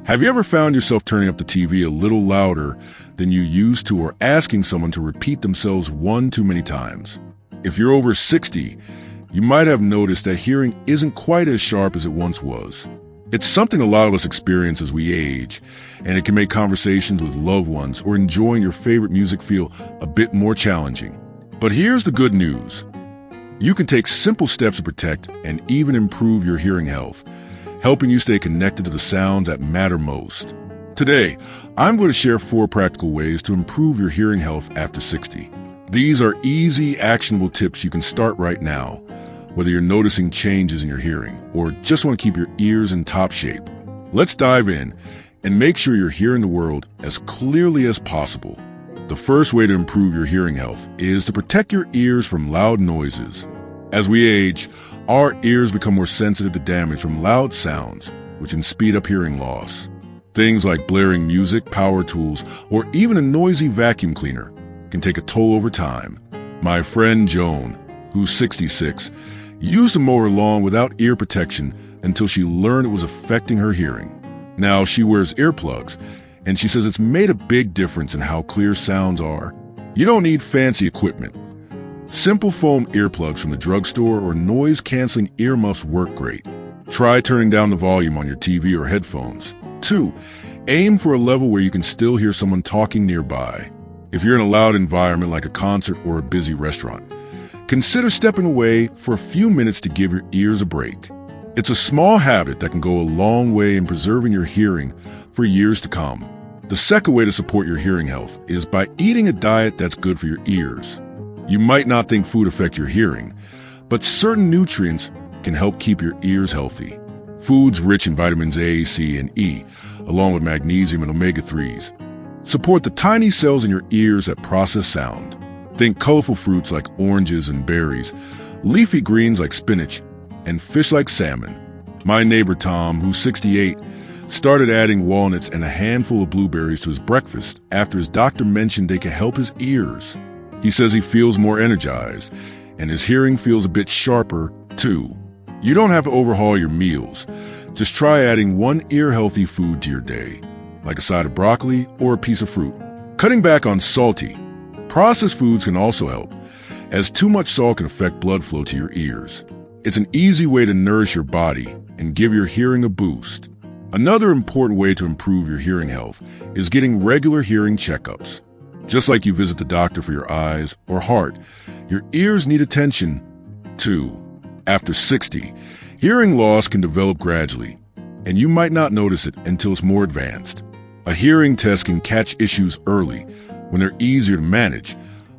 Have you ever found yourself turning up the TV a little louder than you used to, or asking someone to repeat themselves one too many times? If you're over 60, you might have noticed that hearing isn't quite as sharp as it once was. It's something a lot of us experience as we age, and it can make conversations with loved ones or enjoying your favorite music feel a bit more challenging. But here's the good news. You can take simple steps to protect and even improve your hearing health, helping you stay connected to the sounds that matter most. Today, I'm going to share 4 practical ways to improve your hearing health after 60. These are easy, actionable tips you can start right now, whether you're noticing changes in your hearing or just want to keep your ears in top shape. Let's dive in and make sure you're hearing the world as clearly as possible. The first way to improve your hearing health is to protect your ears from loud noises. As we age, our ears become more sensitive to damage from loud sounds, which can speed up hearing loss. Things like blaring music, power tools, or even a noisy vacuum cleaner can take a toll over time. My friend Joan, who's 66, used to mow her lawn without ear protection until she learned it was affecting her hearing. Now she wears earplugs, and she says it's made a big difference in how clear sounds are. You don't need fancy equipment. Simple foam earplugs from the drugstore or noise-canceling earmuffs work great. Try turning down the volume on your TV or headphones. 2. Aim for a level where you can still hear someone talking nearby. If you're in a loud environment like a concert or a busy restaurant, consider stepping away for a few minutes to give your ears a break. It's a small habit that can go a long way in preserving your hearing for years to come. The second way to support your hearing health is by eating a diet that's good for your ears. You might not think food affects your hearing, but certain nutrients can help keep your ears healthy. Foods rich in vitamins A, C, and E, along with magnesium and omega-3s, support the tiny cells in your ears that process sound. Think colorful fruits like oranges and berries, leafy greens like spinach, and fish like salmon. My neighbor Tom, who's 68, started adding walnuts and a handful of blueberries to his breakfast after his doctor mentioned they could help his ears. He says he feels more energized, and his hearing feels a bit sharper, too. You don't have to overhaul your meals. Just try adding one ear-healthy food to your day, like a side of broccoli or a piece of fruit. Cutting back on salty. Processed foods can also help, as too much salt can affect blood flow to your ears. It's an easy way to nourish your body and give your hearing a boost. Another important way to improve your hearing health is getting regular hearing checkups. Just like you visit the doctor for your eyes or heart, your ears need attention, too. After 60, hearing loss can develop gradually, and you might not notice it until it's more advanced. A hearing test can catch issues early when they're easier to manage,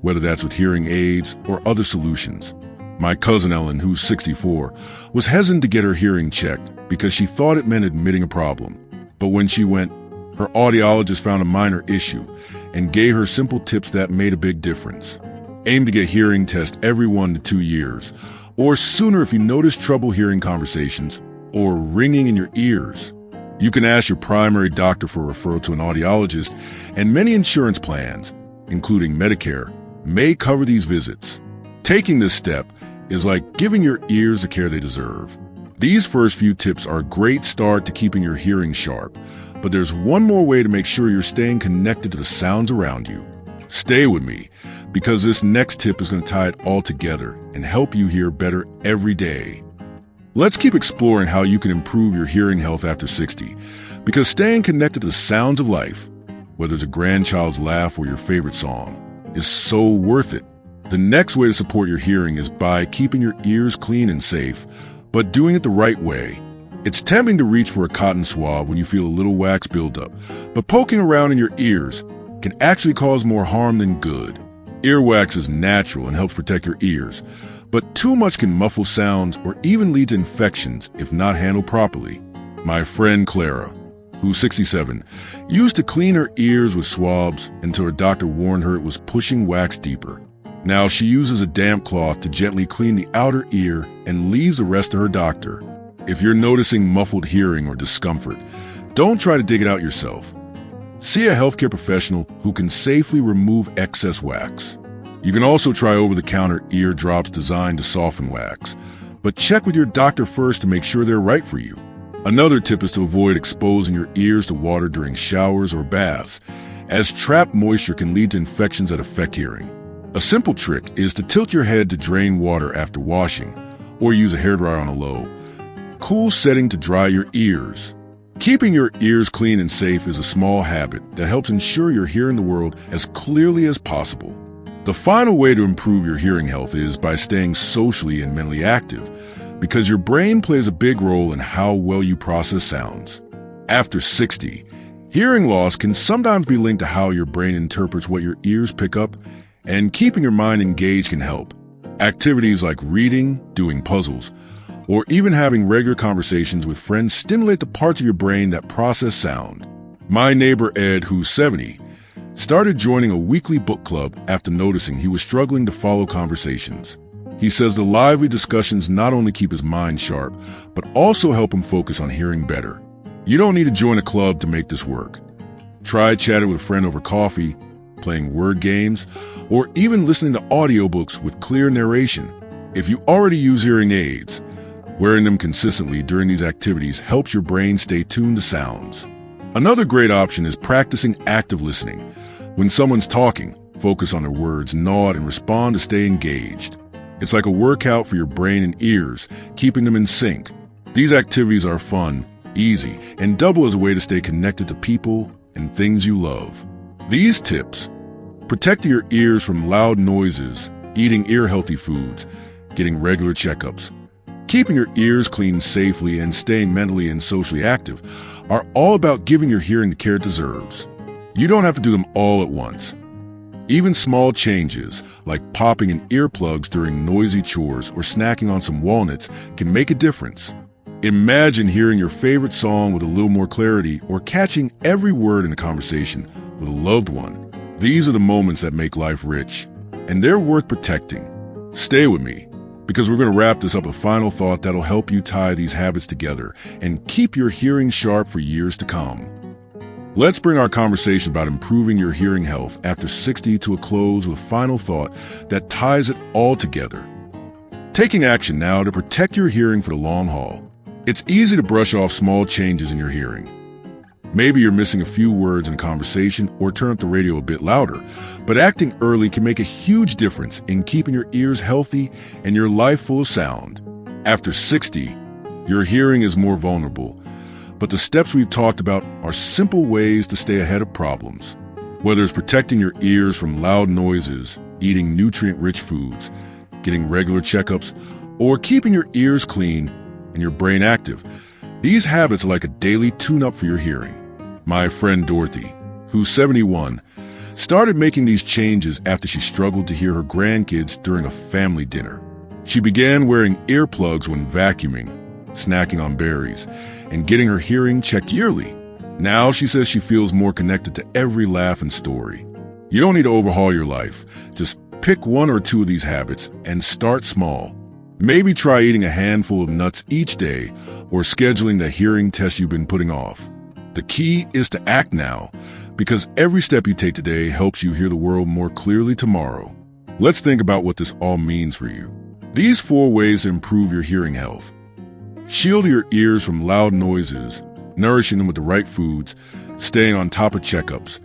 whether that's with hearing aids or other solutions. My cousin Ellen, who's 64, was hesitant to get her hearing checked because she thought it meant admitting a problem. But when she went, her audiologist found a minor issue and gave her simple tips that made a big difference. Aim to get hearing tests every 1 to 2 years, or sooner if you notice trouble hearing conversations or ringing in your ears. You can ask your primary doctor for a referral to an audiologist, and many insurance plans, including Medicare, may cover these visits. Taking this step is like giving your ears the care they deserve. These first few tips are a great start to keeping your hearing sharp, but there's one more way to make sure you're staying connected to the sounds around you. Stay with me, because this next tip is going to tie it all together and help you hear better every day. Let's keep exploring how you can improve your hearing health after 60, because staying connected to the sounds of life, whether it's a grandchild's laugh or your favorite song, is so worth it. The next way to support your hearing is by keeping your ears clean and safe, but doing it the right way. It's tempting to reach for a cotton swab when you feel a little wax buildup, but poking around in your ears can actually cause more harm than good. Earwax is natural and helps protect your ears, but too much can muffle sounds or even lead to infections if not handled properly. My friend Clara, who's 67, used to clean her ears with swabs until her doctor warned her it was pushing wax deeper. Now she uses a damp cloth to gently clean the outer ear and leaves the rest to her doctor. If you're noticing muffled hearing or discomfort, don't try to dig it out yourself. See a healthcare professional who can safely remove excess wax. You can also try over-the-counter ear drops designed to soften wax, but check with your doctor first to make sure they're right for you. Another tip is to avoid exposing your ears to water during showers or baths, as trapped moisture can lead to infections that affect hearing. A simple trick is to tilt your head to drain water after washing, or use a hairdryer on a low, cool setting to dry your ears. Keeping your ears clean and safe is a small habit that helps ensure you're hearing the world as clearly as possible. The final way to improve your hearing health is by staying socially and mentally active, because your brain plays a big role in how well you process sounds. After 60, hearing loss can sometimes be linked to how your brain interprets what your ears pick up, and keeping your mind engaged can help. Activities like reading, doing puzzles, or even having regular conversations with friends stimulate the parts of your brain that process sound. My neighbor Ed, who's 70, started joining a weekly book club after noticing he was struggling to follow conversations. He says the lively discussions not only keep his mind sharp, but also help him focus on hearing better. You don't need to join a club to make this work. Try chatting with a friend over coffee, playing word games, or even listening to audiobooks with clear narration. If you already use hearing aids, wearing them consistently during these activities helps your brain stay tuned to sounds. Another great option is practicing active listening. When someone's talking, focus on their words, nod, and respond to stay engaged. It's like a workout for your brain and ears, keeping them in sync. These activities are fun, easy, and double as a way to stay connected to people and things you love. These tips: protecting your ears from loud noises, eating ear-healthy foods, getting regular checkups, keeping your ears clean safely, and staying mentally and socially active are all about giving your hearing the care it deserves. You don't have to do them all at once. Even small changes, like popping in earplugs during noisy chores or snacking on some walnuts, can make a difference. Imagine hearing your favorite song with a little more clarity, or catching every word in a conversation with a loved one. These are the moments that make life rich, and they're worth protecting. Stay with me, because we're going to wrap this up with a final thought that'll help you tie these habits together and keep your hearing sharp for years to come. Let's bring our conversation about improving your hearing health after 60 to a close with a final thought that ties it all together. Taking action now to protect your hearing for the long haul. It's easy to brush off small changes in your hearing. Maybe you're missing a few words in a conversation or turn up the radio a bit louder, but acting early can make a huge difference in keeping your ears healthy and your life full of sound. After 60, your hearing is more vulnerable, but the steps we've talked about are simple ways to stay ahead of problems. Whether it's protecting your ears from loud noises, eating nutrient-rich foods, getting regular checkups, or keeping your ears clean and your brain active, these habits are like a daily tune-up for your hearing. My friend Dorothy, who's 71, started making these changes after she struggled to hear her grandkids during a family dinner. She began wearing earplugs when vacuuming, snacking on berries, and getting her hearing checked yearly. Now she says she feels more connected to every laugh and story. You don't need to overhaul your life. Just pick one or two of these habits and start small. Maybe try eating a handful of nuts each day or scheduling the hearing test you've been putting off. The key is to act now, because every step you take today helps you hear the world more clearly tomorrow. Let's think about what this all means for you. These 4 ways to improve your hearing health. Shield your ears from loud noises, nourishing them with the right foods, staying on top of checkups,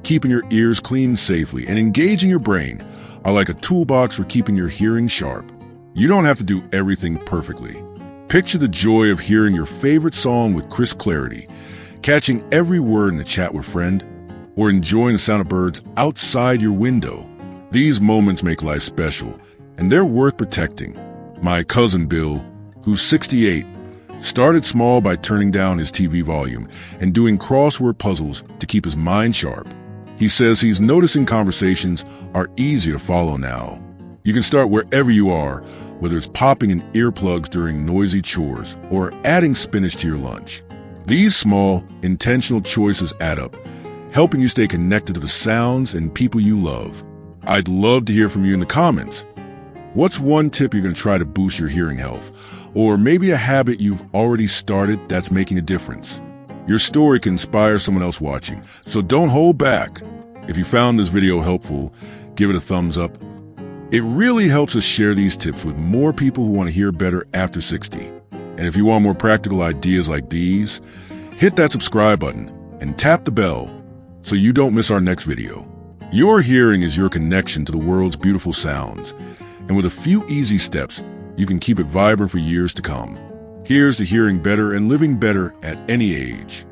keeping your ears clean safely, and engaging your brain are like a toolbox for keeping your hearing sharp. You don't have to do everything perfectly. Picture the joy of hearing your favorite song with crisp clarity, catching every word in a chat with a friend, or enjoying the sound of birds outside your window. These moments make life special, and they're worth protecting. My cousin Bill, who's 68, started small by turning down his TV volume and doing crossword puzzles to keep his mind sharp. He says he's noticing conversations are easier to follow now. You can start wherever you are, whether it's popping in earplugs during noisy chores or adding spinach to your lunch. These small, intentional choices add up, helping you stay connected to the sounds and people you love. I'd love to hear from you in the comments. What's one tip you're going to try to boost your hearing health? Or maybe a habit you've already started that's making a difference? Your story can inspire someone else watching, so don't hold back. If you found this video helpful, give it a thumbs up. It really helps us share these tips with more people who want to hear better after 60. And if you want more practical ideas like these, hit that subscribe button and tap the bell so you don't miss our next video. Your hearing is your connection to the world's beautiful sounds, and with a few easy steps, you can keep it vibrant for years to come. Here's to hearing better and living better at any age.